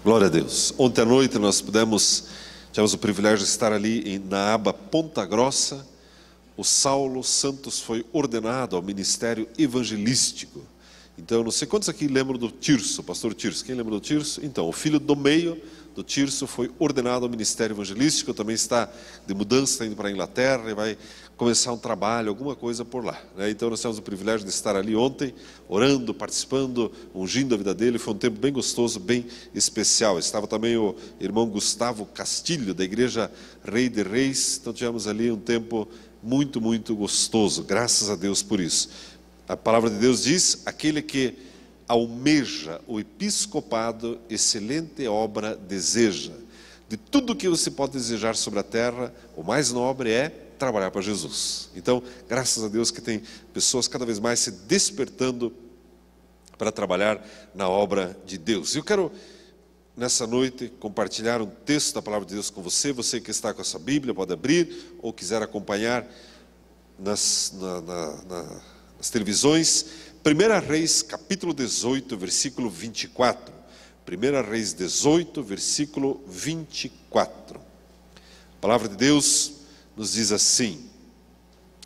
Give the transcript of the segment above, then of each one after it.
Glória a Deus. Ontem à noite nós tivemos o privilégio de estar ali na aba Ponta Grossa. O Saulo Santos foi ordenado ao ministério evangelístico. Então, não sei quantos aqui lembram do Tirso, pastor Tirso. Quem lembra do Tirso? Então, o filho do meio do Tirso foi ordenado ao ministério evangelístico. Também está de mudança, está indo para a Inglaterra e vai começar um trabalho, alguma coisa por lá, né? Então nós tivemos o privilégio de estar ali ontem, orando, participando, ungindo a vida dele. Foi um tempo bem gostoso, bem especial. Estava também o irmão Gustavo Castilho, da igreja Rei de Reis. Então tivemos ali um tempo muito, muito gostoso. Graças a Deus por isso. A palavra de Deus diz: aquele que almeja o episcopado, excelente obra deseja. De tudo que você pode desejar sobre a terra, o mais nobre é trabalhar para Jesus. Então, graças a Deus que tem pessoas cada vez mais se despertando para trabalhar na obra de Deus. Eu quero, nessa noite, compartilhar um texto da palavra de Deus com você. Você que está com essa Bíblia pode abrir, ou quiser acompanhar nas televisões. 1 Reis, capítulo 18, versículo 24. 1 Reis 18, versículo 24. A palavra de Deus nos diz assim: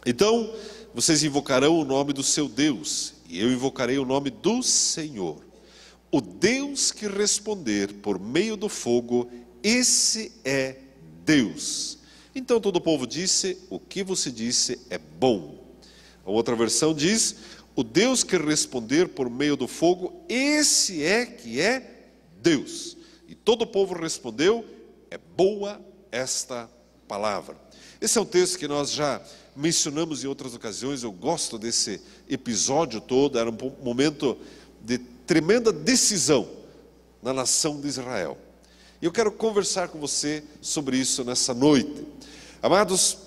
então vocês invocarão o nome do seu Deus, e eu invocarei o nome do Senhor. O Deus que responder por meio do fogo, esse é Deus. Então todo o povo disse: o que você disse é bom. A outra versão diz: o Deus que responder por meio do fogo, esse é que é Deus. E todo o povo respondeu: é boa esta palavra. Esse é um texto que nós já mencionamos em outras ocasiões. Eu gosto desse episódio todo. Era um momento de tremenda decisão na nação de Israel. E eu quero conversar com você sobre isso nessa noite. Amados,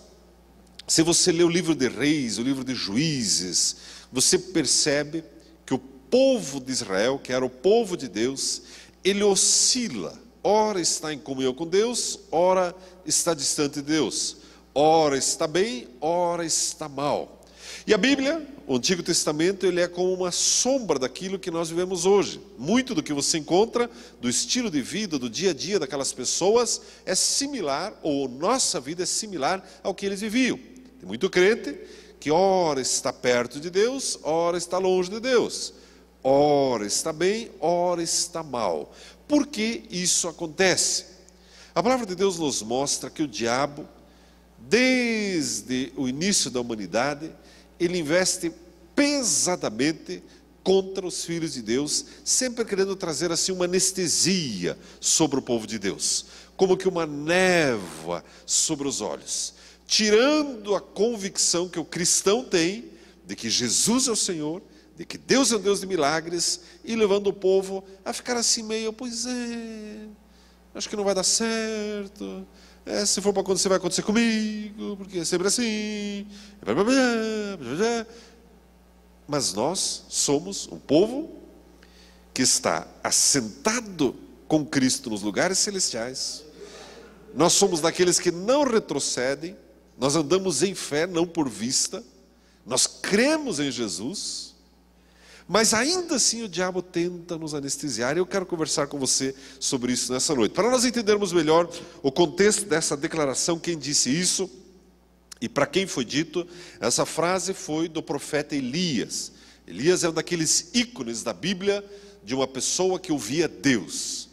se você lê o livro de Reis, o livro de Juízes, você percebe que o povo de Israel, que era o povo de Deus, ele oscila. Ora está em comunhão com Deus, ora está distante de Deus. Ora está bem, ora está mal. E a Bíblia, o Antigo Testamento, ele é como uma sombra daquilo que nós vivemos hoje. Muito do que você encontra, do estilo de vida, do dia a dia daquelas pessoas, é similar, ou nossa vida é similar ao que eles viviam. Tem muito crente que ora está perto de Deus, ora está longe de Deus. Ora está bem, ora está mal. Por que isso acontece? A palavra de Deus nos mostra que o diabo, desde o início da humanidade, ele investe pesadamente contra os filhos de Deus, sempre querendo trazer assim uma anestesia sobre o povo de Deus, como que uma névoa sobre os olhos, tirando a convicção que o cristão tem de que Jesus é o Senhor, de que Deus é um Deus de milagres, e levando o povo a ficar assim meio: pois é, acho que não vai dar certo. Se for para acontecer, vai acontecer comigo, porque é sempre assim. Mas nós somos um povo que está assentado com Cristo nos lugares celestiais. Nós somos daqueles que não retrocedem. Nós andamos em fé, não por vista. Nós cremos em Jesus. Mas ainda assim o diabo tenta nos anestesiar. Eu quero conversar com você sobre isso nessa noite, para nós entendermos melhor o contexto dessa declaração, quem disse isso e para quem foi dito. Essa frase foi do profeta Elias. Elias é um daqueles ícones da Bíblia de uma pessoa que ouvia Deus.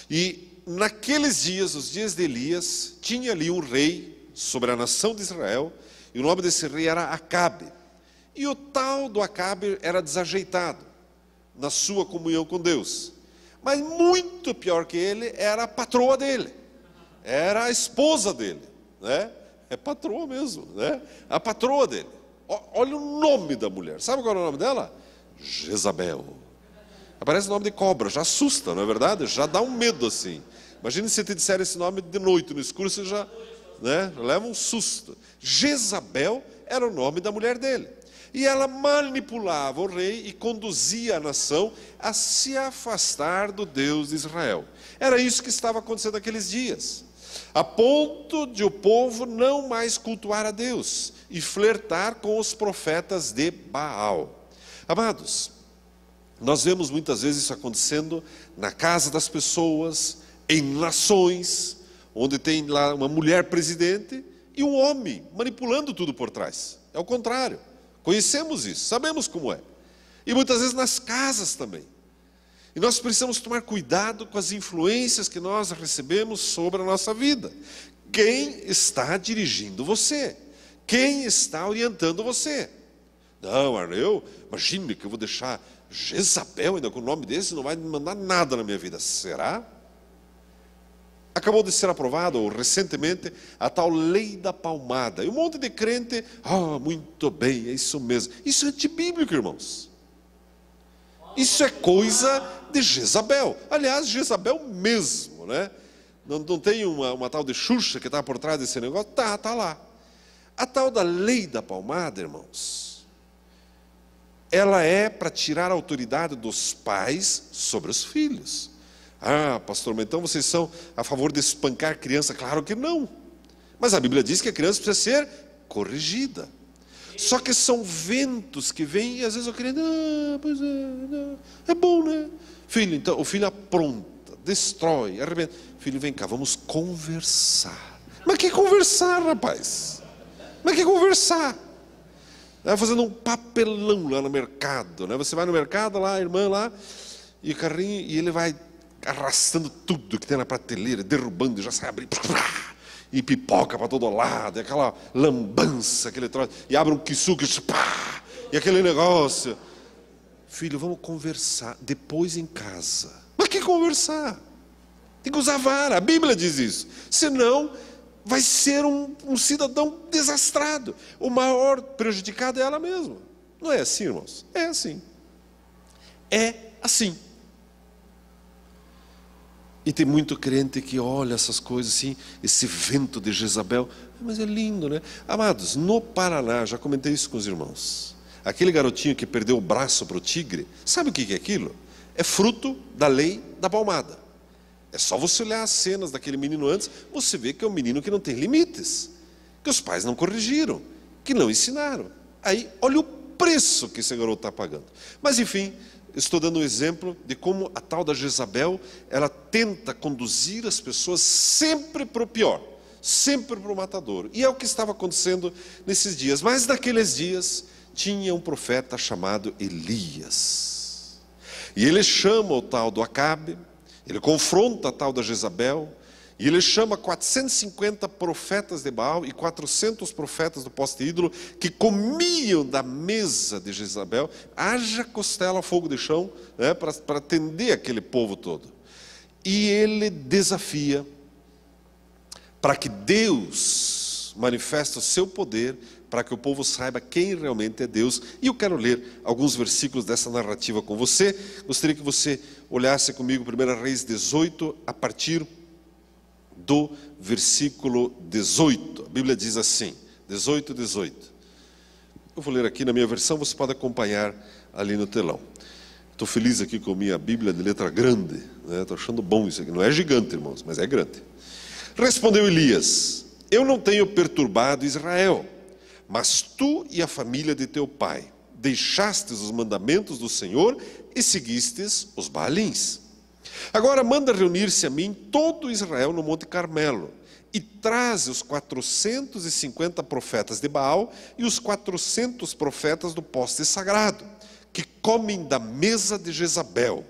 E naqueles dias, os dias de Elias, tinha ali um rei sobre a nação de Israel, e o nome desse rei era Acabe. E o tal do Acabe era desajeitado na sua comunhão com Deus. Mas muito pior que ele era a patroa dele, era a esposa dele, né? É patroa mesmo, né? A patroa dele. Olha o nome da mulher. Sabe qual é o nome dela? Jezabel. Aparece o nome de cobra, já assusta, não é verdade? Já dá um medo assim. Imagine se te disser esse nome de noite, no escuro, você já, né, leva um susto. Jezabel era o nome da mulher dele. E ela manipulava o rei e conduzia a nação a se afastar do Deus de Israel. Era isso que estava acontecendo naqueles dias, a ponto de o povo não mais cultuar a Deus e flertar com os profetas de Baal. Amados, Nós vemos muitas vezes isso acontecendo na casa das pessoas, em nações, onde tem lá uma mulher presidente e um homem manipulando tudo por trás. É o contrário. Conhecemos isso, sabemos como é. E muitas vezes nas casas também. E nós precisamos tomar cuidado com as influências que nós recebemos sobre a nossa vida. Quem está dirigindo você? Quem está orientando você? Não, Arneu, imagine que eu vou deixar Jezabel ainda com o nome desse, não vai me mandar nada na minha vida. Será? Acabou de ser aprovado, ou recentemente, a tal lei da palmada. E um monte de crente, muito bem, é isso mesmo. Isso é antibíblico, irmãos. Isso é coisa de Jezabel. Aliás, Jezabel mesmo, né? Não tem uma tal de Xuxa que está por trás desse negócio? Está lá. A tal da lei da palmada, irmãos, ela é para tirar a autoridade dos pais sobre os filhos. Pastor, mas então vocês são a favor de espancar criança? Claro que não. Mas a Bíblia diz que a criança precisa ser corrigida. Só que são ventos que vêm e às vezes eu queria, pois é bom, né? Filho, então, o filho apronta, destrói, arrebenta. Filho, vem cá, vamos conversar. Mas que conversar, rapaz? Mas que conversar? Vai fazendo um papelão lá no mercado, né? Você vai no mercado lá, a irmã lá, e o carrinho, e ele vai arrastando tudo que tem na prateleira, derrubando, já sai abrindo, e pipoca para todo lado, e aquela lambança, aquele troço, e abre um quissuque, e aquele negócio. Filho, vamos conversar depois em casa. Mas que conversar? Tem que usar vara, a Bíblia diz isso. Senão, vai ser um cidadão desastrado. O maior prejudicado é ela mesma. Não é assim, irmãos? É assim. É assim. E tem muito crente que olha essas coisas assim, esse vento de Jezabel, mas é lindo, né? Amados, no Paraná, já comentei isso com os irmãos, aquele garotinho que perdeu o braço para o tigre, sabe o que é aquilo? É fruto da lei da palmada. É só você olhar as cenas daquele menino antes, você vê que é um menino que não tem limites, que os pais não corrigiram, que não ensinaram. Aí, olha o preço que esse garoto está pagando. Mas enfim, estou dando um exemplo de como a tal da Jezabel, ela tenta conduzir as pessoas sempre para o pior, sempre para o matadouro. E é o que estava acontecendo nesses dias. Mas naqueles dias, tinha um profeta chamado Elias. E ele chama o tal do Acabe, ele confronta a tal da Jezabel, e ele chama 450 profetas de Baal e 400 profetas do poste ídolo que comiam da mesa de Jezabel. Haja costela a fogo de chão, né, para atender aquele povo todo. E ele desafia para que Deus manifeste o seu poder, para que o povo saiba quem realmente é Deus. E eu quero ler alguns versículos dessa narrativa com você. Gostaria que você olhasse comigo 1 Reis 18, a partir do versículo 18. A Bíblia diz assim, 18. Eu vou ler aqui na minha versão, você pode acompanhar ali no telão. Estou feliz aqui com a minha Bíblia de letra grande, né? Estou achando bom isso aqui. Não é gigante, irmãos, mas é grande. Respondeu Elias: eu não tenho perturbado Israel, mas tu e a família de teu pai deixastes os mandamentos do Senhor e seguistes os Baalins. Agora manda reunir-se a mim todo Israel no Monte Carmelo, e traze os 450 profetas de Baal e os 400 profetas do poste sagrado, que comem da mesa de Jezabel.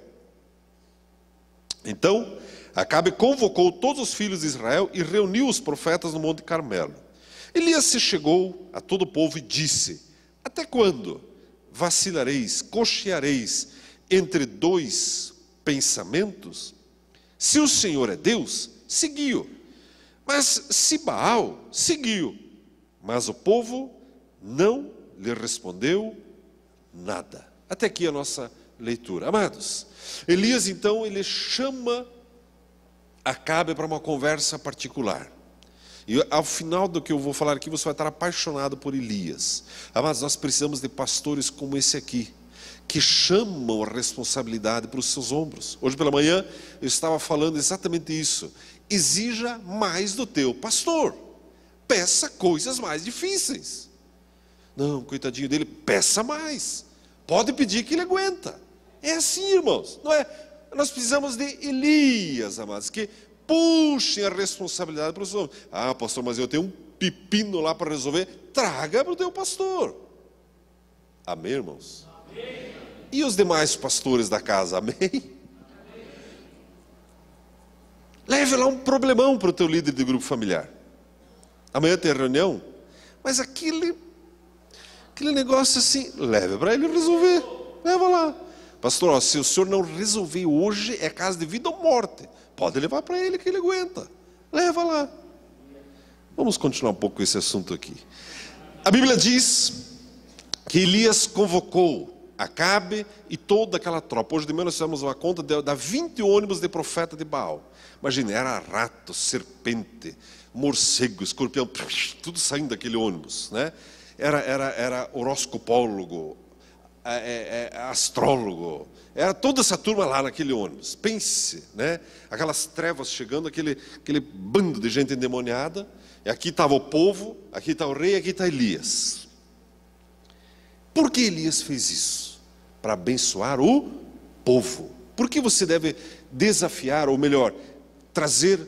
Então Acabe convocou todos os filhos de Israel e reuniu os profetas no Monte Carmelo. Elias se chegou a todo o povo e disse: até quando vacilareis, cocheareis entre dois pensamentos? Se o Senhor é Deus, seguiu. Mas se Baal, seguiu. Mas o povo não lhe respondeu nada. Até aqui a nossa leitura. Amados, Elias então, ele chama Acabe para uma conversa particular. E ao final do que eu vou falar aqui, você vai estar apaixonado por Elias. Amados, nós precisamos de pastores como esse aqui, que chamam a responsabilidade para os seus ombros. Hoje pela manhã eu estava falando exatamente isso. Exija mais do teu pastor. Peça coisas mais difíceis. Não, coitadinho dele, peça mais. Pode pedir que ele aguenta. É assim, irmãos, não é? Nós precisamos de Elias, amados, que puxem a responsabilidade para os homens. Ah, pastor, mas eu tenho um pepino lá para resolver. Traga para o teu pastor. Amém, irmãos? Amém. E os demais pastores da casa, amém? Leve lá um problemão para o teu líder de grupo familiar. Amanhã tem reunião, mas aquele negócio assim, leve para ele resolver. Leva lá. Pastor, ó, se o senhor não resolver hoje, é caso de vida ou morte. Pode levar para ele que ele aguenta. Leva lá. Vamos continuar um pouco com esse assunto aqui. A Bíblia diz que Elias convocou Acabe e toda aquela tropa. Hoje de manhã nós fizemos uma conta de 20 ônibus de profeta de Baal. Imagina, era rato, serpente, morcego, escorpião, tudo saindo daquele ônibus, né? Era horoscopólogo, astrólogo, era toda essa turma lá naquele ônibus. Pense, né? Aquelas trevas chegando, aquele bando de gente endemoniada, e aqui estava o povo, aqui está o rei, aqui está Elias. Por que Elias fez isso? Para abençoar o povo. Por que você deve desafiar, ou melhor, trazer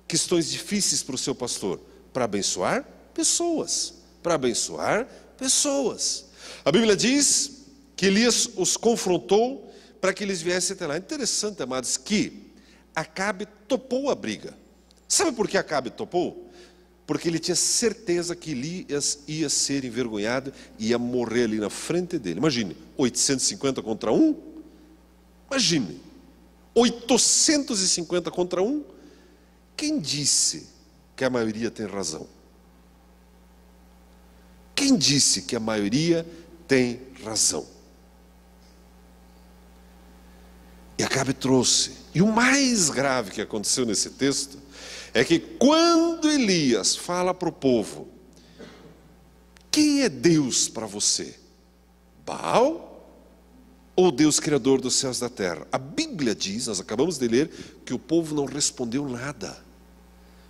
questões difíceis para o seu pastor? Para abençoar pessoas. Para abençoar pessoas. A Bíblia diz que Elias os confrontou para que eles viessem até lá. É interessante, amados, que Acabe topou a briga. Sabe por que Acabe topou? Porque ele tinha certeza que Elias ia ser envergonhado e ia morrer ali na frente dele. Imagine, 850 contra 1. Imagine, 850 contra 1. Quem disse que a maioria tem razão? Quem disse que a maioria tem razão? E Acabe trouxe. E o mais grave que aconteceu nesse texto é que quando Elias fala para o povo: quem é Deus para você? Baal ou Deus criador dos céus e da terra? A Bíblia diz, nós acabamos de ler, que o povo não respondeu nada.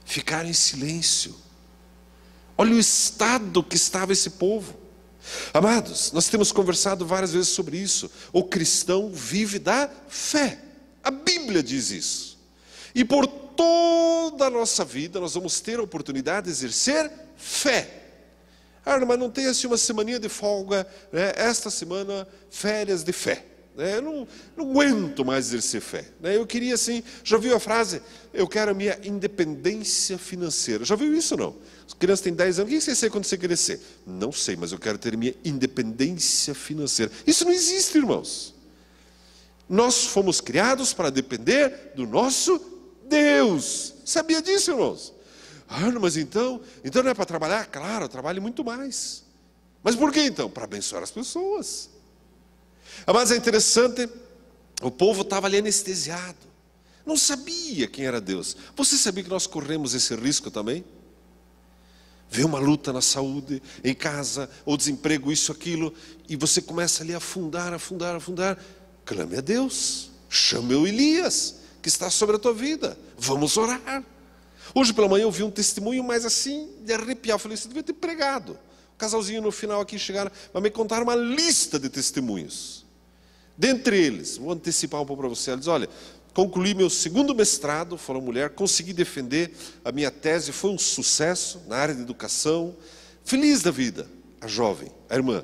Ficaram em silêncio. Olha o estado que estava esse povo. Amados, nós temos conversado várias vezes sobre isso. O cristão vive da fé. A Bíblia diz isso. E por toda a nossa vida nós vamos ter a oportunidade de exercer fé. Ah, mas não tem assim uma semaninha de folga, né? Esta semana, férias de fé. Eu não aguento mais exercer fé. Eu queria assim, já viu a frase? Eu quero a minha independência financeira. Já viu isso ou não? As crianças têm 10 anos, o que você quer quando você crescer? Não sei, mas eu quero ter minha independência financeira. Isso não existe, irmãos. Nós fomos criados para depender do nosso Deus. Sabia disso, irmãos? Ah, mas então não é para trabalhar? Claro, eu trabalho muito mais. Mas por que então? Para abençoar as pessoas. Mas é interessante, o povo estava ali anestesiado. Não sabia quem era Deus. Você sabia que nós corremos esse risco também? Vê uma luta na saúde, em casa, ou desemprego, isso, aquilo, e você começa ali a afundar. Clame a Deus, chame o Elias, que está sobre a tua vida. Vamos orar. Hoje pela manhã eu vi um testemunho, mas assim, de arrepiar. Eu falei, você devia ter pregado. O casalzinho no final aqui chegaram, mas me contaram uma lista de testemunhos. Dentre eles, vou antecipar um pouco para você. Ela diz, olha, concluí meu segundo mestrado, falou a mulher, consegui defender a minha tese, foi um sucesso na área de educação. Feliz da vida, a jovem, a irmã.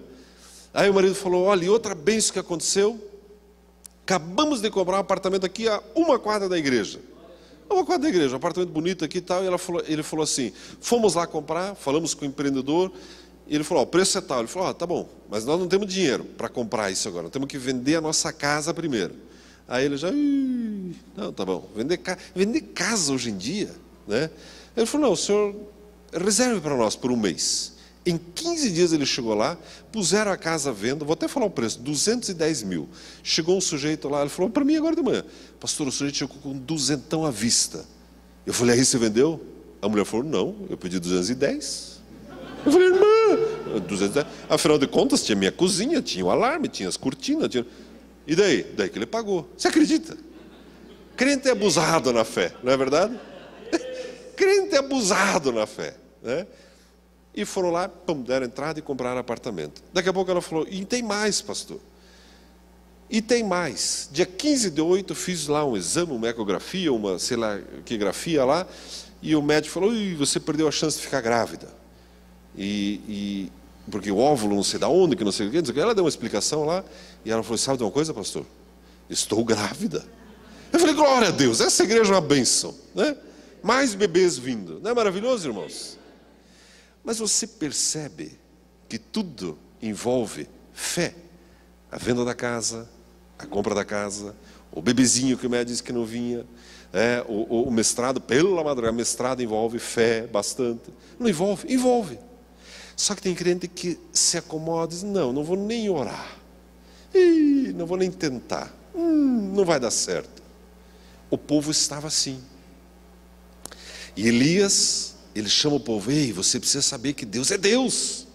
Aí o marido falou, olha, e outra bênção que aconteceu, acabamos de comprar um apartamento aqui a uma quadra da igreja. Uma quadra da igreja, um apartamento bonito aqui e tal. E ele falou assim, fomos lá comprar, falamos com o empreendedor, e ele falou, o preço é tal. Ele falou, tá bom, mas nós não temos dinheiro para comprar isso agora, nós temos que vender a nossa casa primeiro. Aí ele já, não, tá bom, vender casa hoje em dia, né? Ele falou, não, o senhor reserve para nós por um mês. Em 15 dias ele chegou lá, puseram a casa à venda, vou até falar o preço, 210 mil. Chegou um sujeito lá, ele falou, para mim agora de manhã, pastor, o sujeito chegou com 200 à vista. Eu falei, aí você vendeu? A mulher falou, não, eu pedi 210. Eu falei, irmã, 210. Afinal de contas, tinha minha cozinha, tinha o alarme, tinha as cortinas, tinha... E daí? Daí que ele pagou. Você acredita? Crente é abusado na fé, não é verdade? Crente é abusado na fé, né? E foram lá, deram entrada e compraram apartamento. Daqui a pouco ela falou, e tem mais, pastor. E tem mais. Dia 15/8 fiz lá um exame, uma ecografia, uma sei lá que grafia lá, e o médico falou: você perdeu a chance de ficar grávida. Porque o óvulo não sei de onde, que não sei o que. Ela deu uma explicação lá, e ela falou: sabe de uma coisa, pastor? Estou grávida. Eu falei: glória a Deus, essa igreja é uma bênção, né? Mais bebês vindo. Não é maravilhoso, irmãos? Mas você percebe que tudo envolve fé. A venda da casa, a compra da casa, o bebezinho que o médico disse que não vinha, o mestrado, pela madrugada, mestrado envolve fé bastante. Não envolve? Envolve. Só que tem crente que se acomoda e diz: não vou nem orar. Não vou nem tentar. Não vai dar certo. O povo estava assim. E Elias, ele chama o povo: ei, você precisa saber que Deus é Deus.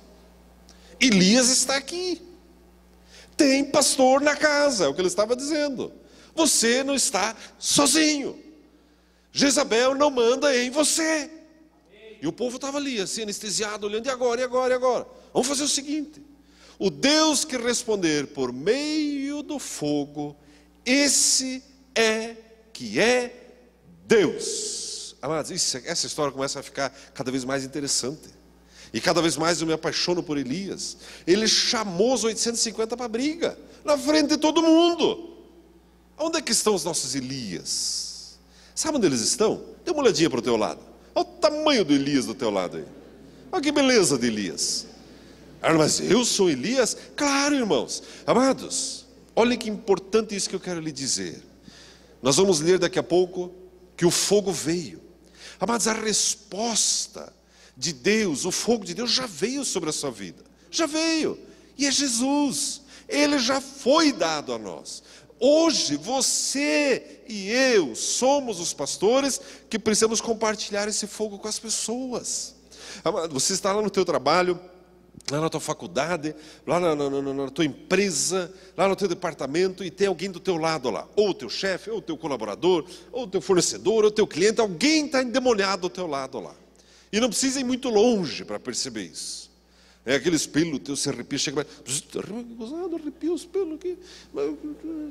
Elias está aqui. Tem pastor na casa, é o que ele estava dizendo. Você não está sozinho. Jezabel não manda em você. E o povo estava ali, assim, anestesiado, olhando: e agora, e agora, e agora? Vamos fazer o seguinte: o Deus que responder por meio do fogo, esse é que é Deus. Amados, essa história começa a ficar cada vez mais interessante. E cada vez mais eu me apaixono por Elias. Ele chamou os 850 para a briga, na frente de todo mundo. Onde é que estão os nossos Elias? Sabe onde eles estão? Dê uma olhadinha para o teu lado. Olha o tamanho do Elias do teu lado aí. Olha que beleza de Elias. Mas eu sou Elias? Claro, irmãos. Amados, olha que importante isso que eu quero lhe dizer. Nós vamos ler daqui a pouco que o fogo veio. Amados, a resposta de Deus, o fogo de Deus já veio sobre a sua vida. Já veio. E é Jesus. Ele já foi dado a nós. Hoje, você e eu somos os pastores que precisamos compartilhar esse fogo com as pessoas. Você está lá no teu trabalho, lá na tua faculdade, lá na tua empresa, lá no teu departamento, e tem alguém do teu lado lá. Ou o teu chefe, ou o teu colaborador, ou o teu fornecedor, ou o teu cliente. Alguém está endemoniado do teu lado lá. E não precisa ir muito longe para perceber isso. É aqueles pelos teu se arrepia, chega arrepia os pelos aqui.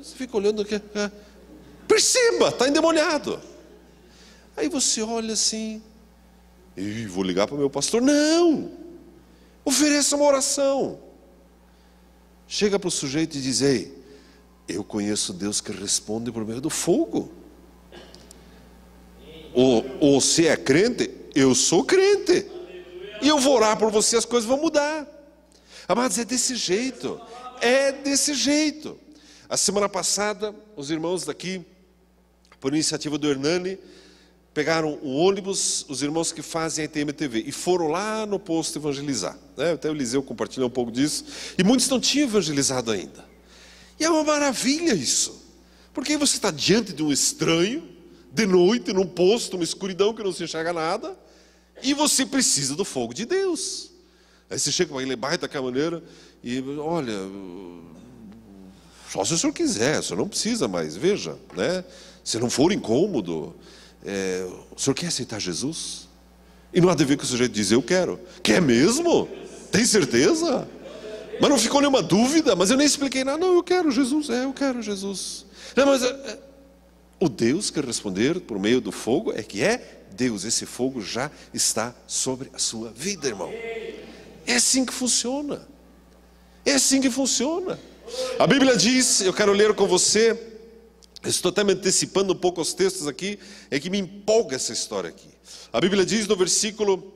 Você fica olhando aqui. Perceba, está endemoniado. Aí você olha assim: vou ligar para o meu pastor. Não! Ofereça uma oração. Chega para o sujeito e diz: ei, eu conheço Deus que responde por meio do fogo. Ou se é crente, eu sou crente. E eu vou orar por você, as coisas vão mudar. Amados, é desse jeito. É desse jeito. A semana passada, os irmãos daqui, por iniciativa do Hernani, pegaram um ônibus, os irmãos que fazem a ITM-TV, e foram lá no posto evangelizar. Até o Eliseu compartilhou um pouco disso. E muitos não tinham evangelizado ainda. E é uma maravilha isso. Porque aí você está diante de um estranho, de noite, num posto, uma escuridão que não se enxerga nada, e você precisa do fogo de Deus. Aí você chega para ele, baita daquela maneira, e olha, só se o senhor quiser, o senhor não precisa mais, veja, né? Se não for incômodo, o senhor quer aceitar Jesus? E não há de ver que o sujeito diz: eu quero. Quer mesmo? Tem certeza? Mas não ficou nenhuma dúvida, mas eu nem expliquei nada. Não, eu quero Jesus, eu quero Jesus. Não, mas o Deus que responder por meio do fogo é que é Deus. Esse fogo já está sobre a sua vida, irmão. É assim que funciona. É assim que funciona. A Bíblia diz, eu quero ler com você, estou até me antecipando um pouco aos textos aqui, é que me empolga essa história aqui. A Bíblia diz no versículo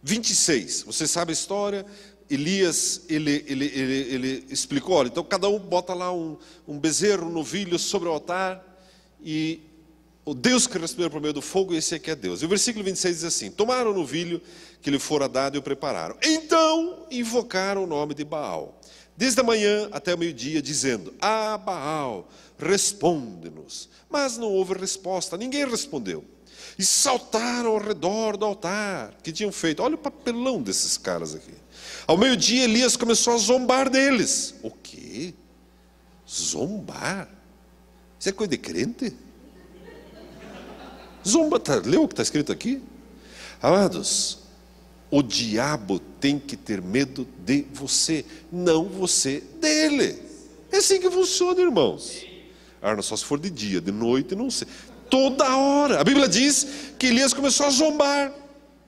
26, você sabe a história, Elias, ele explicou: olha, então cada um bota lá um bezerro, um novilho sobre o altar, e o Deus que respondeu por meio do fogo, esse aqui é Deus. E o versículo 26 diz assim: tomaram o novilho que lhe fora dado e o prepararam. Então invocaram o nome de Baal, desde a manhã até o meio-dia, dizendo: ah, Baal, responde-nos. Mas não houve resposta, ninguém respondeu. E saltaram ao redor do altar que tinham feito. Olha o papelão desses caras aqui. Ao meio-dia, Elias começou a zombar deles. O quê? Zombar? Isso é coisa de crente? Zomba, leu o que está escrito aqui? Amados, o diabo tem que ter medo de você, não você dele. É assim que funciona, irmãos. Só se for de dia, de noite, não sei. Toda hora. A Bíblia diz que Elias começou a zombar,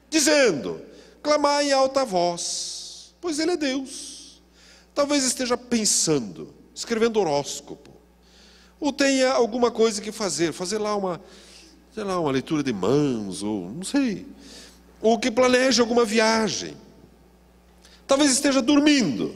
dizendo: clamar em alta voz, pois ele é Deus. Talvez esteja pensando, escrevendo horóscopo, ou tenha alguma coisa que fazer lá uma leitura de mãos, ou não sei, ou que planeje alguma viagem. Talvez esteja dormindo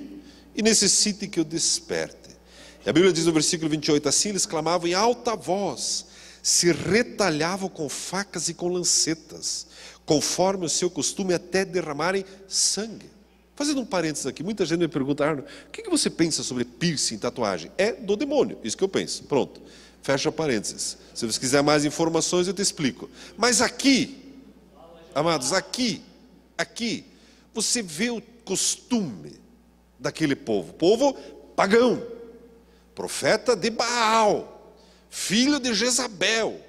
e necessite que eu desperte. E a Bíblia diz no versículo 28, assim eles clamavam em alta voz, se retalhavam com facas e com lancetas, conforme o seu costume, até derramarem sangue. Fazendo um parênteses aqui, muita gente me pergunta: Arno, o que você pensa sobre piercing, tatuagem? É do demônio, isso que eu penso. Pronto, fecha parênteses. Se você quiser mais informações, eu te explico. Mas aqui, amados, aqui, você vê o costume daquele povo pagão, profeta de Baal, filho de Jezabel.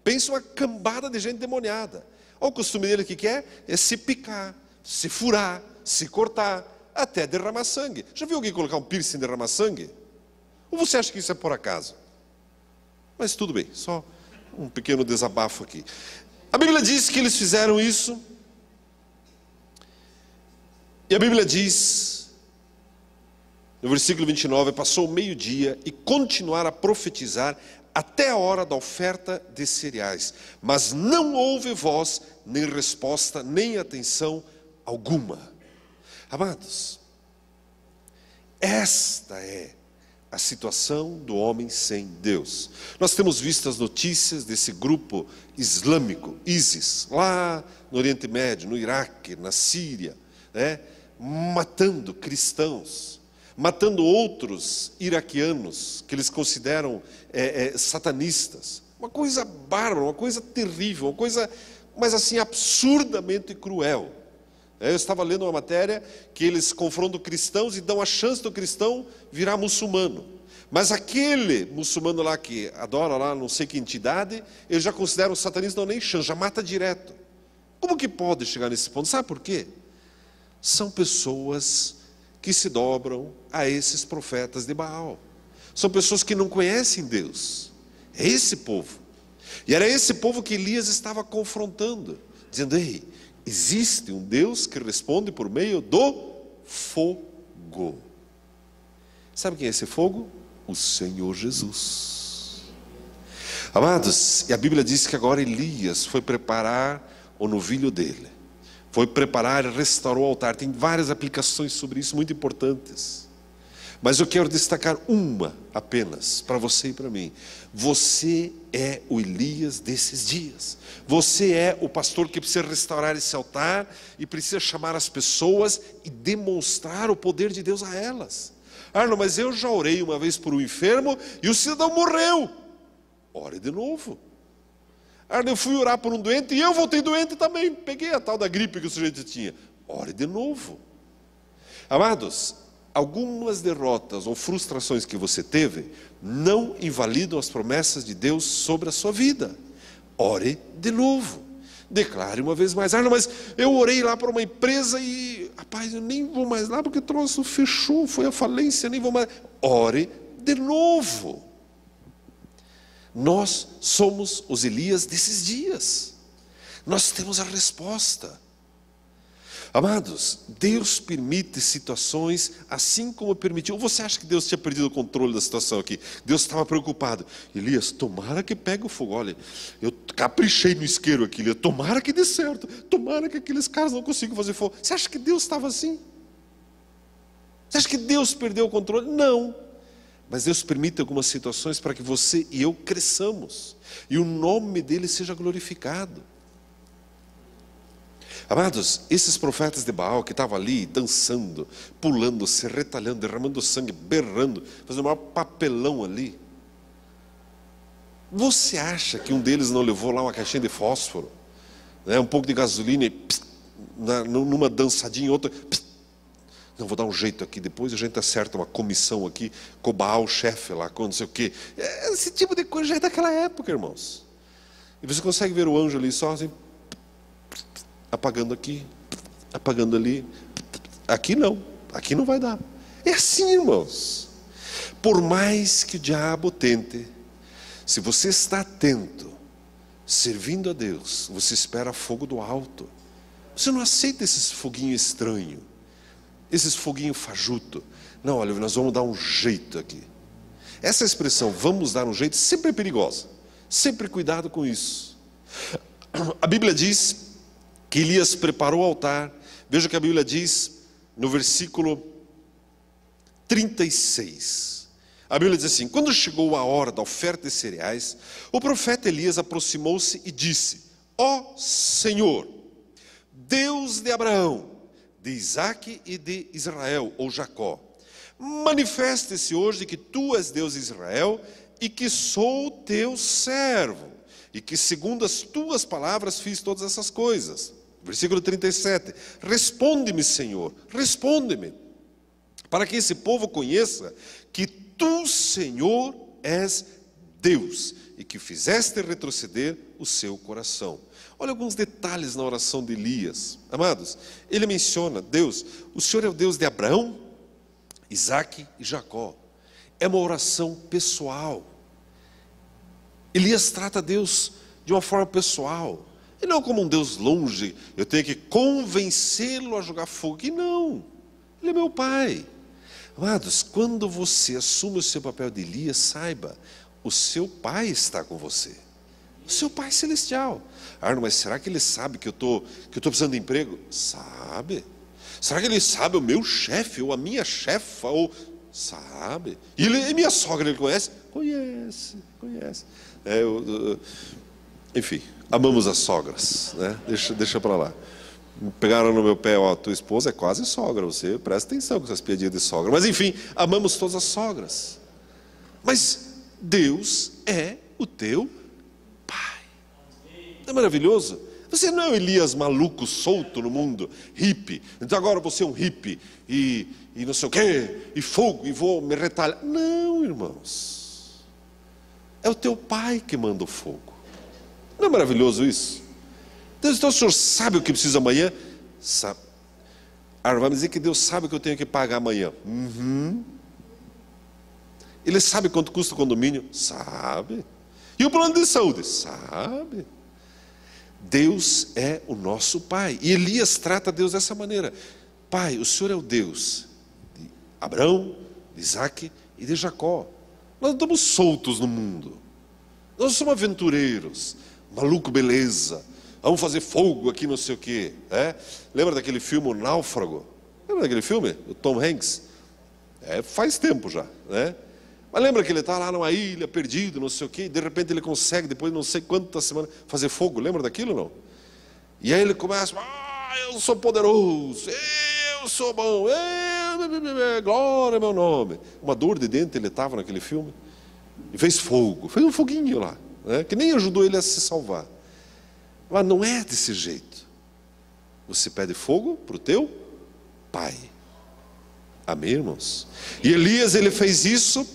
Pensa uma cambada de gente demoniada. Olha o costume dele, o que é? É se picar, se furar, se cortar, até derramar sangue. Já viu alguém colocar um piercing e derramar sangue? Ou você acha que isso é por acaso? Mas tudo bem, só um pequeno desabafo aqui. A Bíblia diz que eles fizeram isso, e a Bíblia diz, no versículo 29, passou o meio-dia e continuaram a profetizar até a hora da oferta de cereais, mas não houve voz, nem resposta, nem atenção alguma. Amados, esta é a situação do homem sem Deus. Nós temos visto as notícias desse grupo islâmico, ISIS, lá no Oriente Médio, no Iraque, na Síria, matando cristãos, matando outros iraquianos que eles consideram satanistas. Uma coisa bárbara, uma coisa terrível, uma coisa, mas assim, absurdamente cruel. Eu estava lendo uma matéria que eles confrontam cristãos e dão a chance do cristão virar muçulmano. Mas aquele muçulmano lá que adora lá não sei que entidade, eles já consideram satanista, não nem chance, já mata direto. Como que pode chegar nesse ponto? Sabe por quê? São pessoas que se dobram a esses profetas de Baal. São pessoas que não conhecem Deus. É esse povo. E era esse povo que Elias estava confrontando, dizendo: ei, existe um Deus que responde por meio do fogo. Sabe quem é esse fogo? O Senhor Jesus. Amados, e a Bíblia diz que agora Elias foi preparar o novilho dele. Foi preparar e restaurou o altar. Tem várias aplicações sobre isso muito importantes. Mas eu quero destacar uma apenas, para você e para mim. Você é o Elias desses dias. Você é o pastor que precisa restaurar esse altar e precisa chamar as pessoas e demonstrar o poder de Deus a elas. Arno, mas eu já orei uma vez por um enfermo e o cidadão morreu. Ore de novo. Arno, eu fui orar por um doente e eu voltei doente também. Peguei a tal da gripe que o sujeito tinha. Ore de novo. Amados, algumas derrotas ou frustrações que você teve não invalidam as promessas de Deus sobre a sua vida. Ore de novo. Declare uma vez mais: Arno, mas eu orei lá para uma empresa e, rapaz, eu nem vou mais lá porque o troço fechou, foi a falência, nem vou mais. Ore de novo. Nós somos os Elias desses dias. Nós temos a resposta. Amados, Deus permite situações assim como permitiu. Ou você acha que Deus tinha perdido o controle da situação aqui? Deus estava preocupado. Elias, tomara que pegue o fogo. Olha, eu caprichei no isqueiro aqui, Elias, tomara que dê certo. Tomara que aqueles caras não consigam fazer fogo. Você acha que Deus estava assim? Você acha que Deus perdeu o controle? Não. Mas Deus permite algumas situações para que você e eu cresçamos. E o nome dele seja glorificado. Amados, esses profetas de Baal que estavam ali dançando, pulando, se retalhando, derramando sangue, berrando, fazendo o maior papelão ali. Você acha que um deles não levou lá uma caixinha de fósforo, um pouco de gasolina e pss, numa dançadinha, outra, pss, não, vou dar um jeito aqui, depois a gente acerta uma comissão aqui com o Baal chefe lá, com não sei o quê. Esse tipo de coisa já é daquela época, irmãos. E você consegue ver o anjo ali só assim, apagando aqui, apagando ali. Aqui não vai dar. É assim, irmãos. Por mais que o diabo tente, se você está atento, servindo a Deus, você espera fogo do alto. Você não aceita esses foguinhos estranhos, esses foguinhos fajuto. Não, olha, nós vamos dar um jeito aqui. Essa expressão, vamos dar um jeito, sempre é perigosa. Sempre cuidado com isso. A Bíblia diz que Elias preparou o altar. Veja o que a Bíblia diz no versículo 36. A Bíblia diz assim: quando chegou a hora da oferta de cereais, o profeta Elias aproximou-se e disse: ó Senhor, Deus de Abraão, de Isaque e de Israel, ou Jacó, manifeste-se hoje que tu és Deus de Israel e que sou teu servo, e que segundo as tuas palavras fiz todas essas coisas. Versículo 37, responde-me, Senhor, responde-me, para que esse povo conheça que tu, Senhor, és Deus, e que fizeste retroceder o seu coração. Olha alguns detalhes na oração de Elias. Amados, ele menciona Deus, o Senhor é o Deus de Abraão, Isaque e Jacó. É uma oração pessoal. Elias trata Deus de uma forma pessoal, e não como um Deus longe, eu tenho que convencê-lo a jogar fogo aqui. Não, ele é meu pai. Amados, quando você assume o seu papel de Elias, saiba, o seu pai está com você, o seu pai celestial. Arno, mas será que ele sabe que eu estou precisando de emprego? Sabe. Será que ele sabe o meu chefe, ou a minha chefa, ou... Sabe. E minha sogra, ele conhece? Conhece. Enfim, amamos as sogras, né? Deixa para lá. Pegaram no meu pé, ó, tua esposa é quase sogra, você presta atenção com essas piadinhas de sogra. Mas enfim, amamos todas as sogras. Mas Deus é o teu pai. Não é maravilhoso? Você não é o Elias maluco, solto no mundo, hippie. Então agora você é um hippie e não sei o quê, e fogo, e vou me retalhar. Não, irmãos. É o teu pai que manda o fogo. Não é maravilhoso isso? Deus, então o Senhor sabe o que precisa amanhã? Sabe. Vai me dizer que Deus sabe o que eu tenho que pagar amanhã. Ele sabe quanto custa o condomínio? Sabe. E o plano de saúde? Sabe. Deus é o nosso pai. E Elias trata Deus dessa maneira. Pai, o Senhor é o Deus de Abraão, de Isaque e de Jacó. Nós não estamos soltos no mundo. Nós somos aventureiros. Maluco, beleza. Vamos fazer fogo aqui, não sei o quê. Lembra daquele filme O Náufrago? Lembra daquele filme? O Tom Hanks? Faz tempo já, né? Mas lembra que ele está lá numa ilha, perdido, não sei o quê, e de repente ele consegue, depois de não sei quantas semanas, fazer fogo. Lembra daquilo, não? E aí ele começa: eu sou poderoso, eu sou bom, glória é meu nome. Uma dor de dente ele estava naquele filme. E fez fogo, fez um foguinho lá, né? Que nem ajudou ele a se salvar. Mas não é desse jeito. Você pede fogo para o teu pai. Amém, irmãos? E Elias, ele fez isso.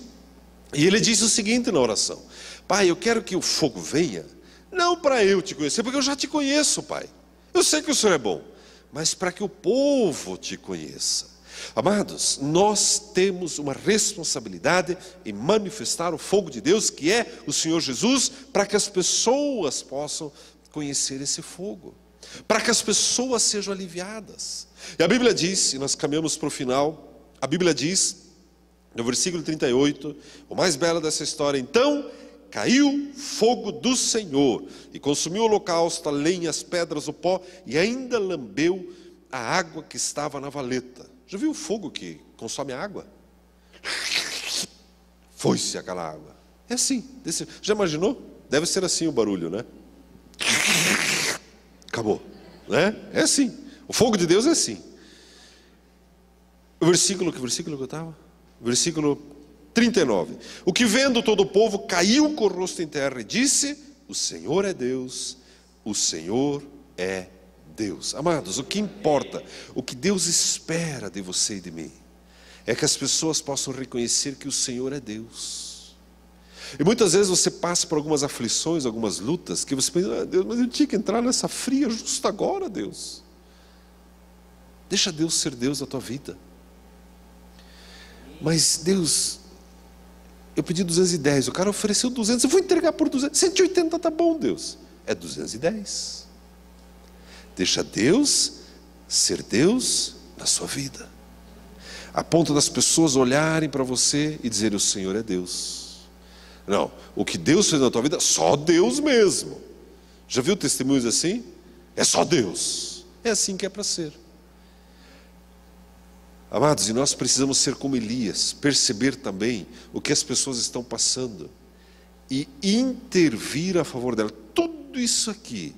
E ele disse o seguinte na oração: Pai, eu quero que o fogo venha, não para eu te conhecer, porque eu já te conheço, Pai. Eu sei que o Senhor é bom, mas para que o povo te conheça. Amados, nós temos uma responsabilidade em manifestar o fogo de Deus, que é o Senhor Jesus, para que as pessoas possam conhecer esse fogo, para que as pessoas sejam aliviadas. E a Bíblia diz, e nós caminhamos para o final, a Bíblia diz, no versículo 38, o mais belo dessa história: então caiu fogo do Senhor e consumiu o holocausto, a lenha, as pedras, o pó, e ainda lambeu a água que estava na valeta. Já viu o fogo que consome a água? Foi-se aquela água. É assim. Já imaginou? Deve ser assim o barulho, né? Acabou, né? É assim. O fogo de Deus é assim. Que versículo que eu estava? Versículo 39. O que vendo todo o povo caiu com o rosto em terra e disse: o Senhor é Deus, o Senhor é Deus. Amados, o que importa, o que Deus espera de você e de mim, é que as pessoas possam reconhecer que o Senhor é Deus. E muitas vezes você passa por algumas aflições, algumas lutas, que você pensa: Deus, mas eu tinha que entrar nessa fria justo agora, Deus. Deixa Deus ser Deus da tua vida. Mas Deus, Eu pedi 210, o cara ofereceu 200, eu vou entregar por 200. 180 tá bom, Deus. É 210. Deixa Deus ser Deus na sua vida. A ponto das pessoas olharem para você e dizerem: o Senhor é Deus. Não, o que Deus fez na tua vida, só Deus mesmo. Já viu testemunhos assim? É só Deus. É assim que é para ser. Amados, e nós precisamos ser como Elias, perceber também o que as pessoas estão passando e intervir a favor dela. Tudo isso aqui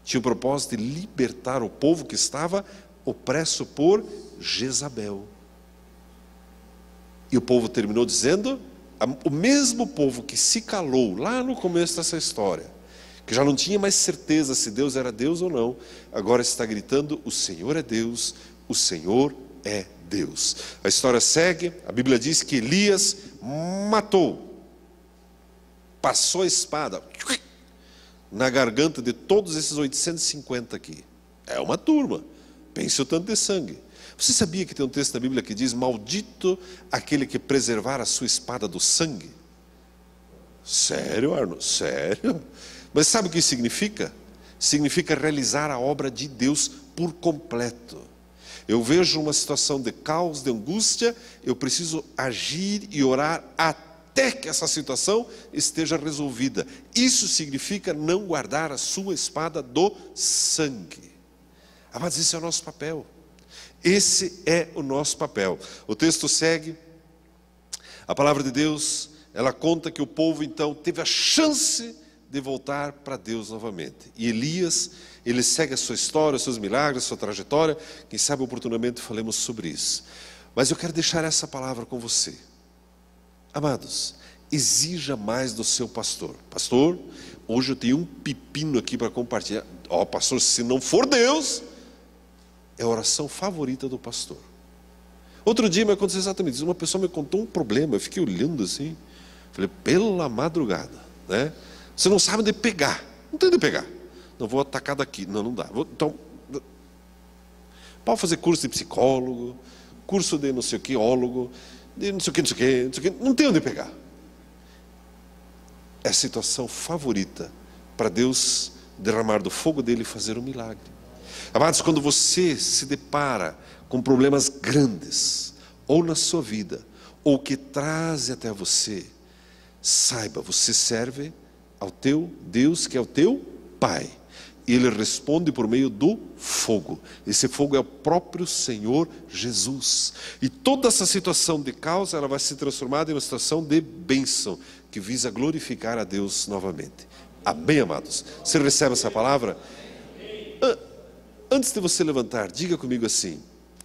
tinha o propósito de libertar o povo que estava opresso por Jezabel. E o povo terminou dizendo, o mesmo povo que se calou lá no começo dessa história, que já não tinha mais certeza se Deus era Deus ou não, agora está gritando: o Senhor é Deus, o Senhor é Deus. A história segue, a Bíblia diz que Elias matou, passou a espada na garganta de todos esses 850 aqui. É uma turma, pense o tanto de sangue. Você sabia que tem um texto na Bíblia que diz: maldito aquele que preservar a sua espada do sangue? Sério, Arno? Sério? Mas sabe o que isso significa? Significa realizar a obra de Deus por completo. Eu vejo uma situação de caos, de angústia, eu preciso agir e orar até que essa situação esteja resolvida. Isso significa não guardar a sua espada do sangue. Mas esse é o nosso papel. Esse é o nosso papel. O texto segue, a palavra de Deus, ela conta que o povo então teve a chance de voltar para Deus novamente. E Elias, ele segue a sua história, os seus milagres, a sua trajetória. Quem sabe oportunamente falemos sobre isso. Mas eu quero deixar essa palavra com você. Amados, exija mais do seu pastor. Pastor, hoje eu tenho um pepino aqui para compartilhar. Pastor, se não for Deus, é a oração favorita do pastor. Outro dia me aconteceu exatamente isso. Uma pessoa me contou um problema, eu fiquei olhando assim, falei: pela madrugada, né? Você não sabe de pegar, não tem de pegar. Não vou atacar daqui, não dá. Então, pode fazer curso de psicólogo, curso de não sei o que, ólogo, de não sei o que, não tem onde pegar. É a situação favorita para Deus derramar do fogo dele e fazer um milagre. Amados, quando você se depara com problemas grandes, ou na sua vida, ou que trazem até você, saiba, você serve ao teu Deus, que é o teu Pai. E Ele responde por meio do fogo. Esse fogo é o próprio Senhor Jesus. E toda essa situação de caos, ela vai se transformar em uma situação de bênção, que visa glorificar a Deus novamente. Amém, amados? Você recebe essa palavra? Antes de você levantar, diga comigo assim: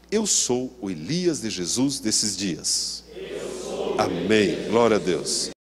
eu sou o Elias de Jesus desses dias. Amém, glória a Deus.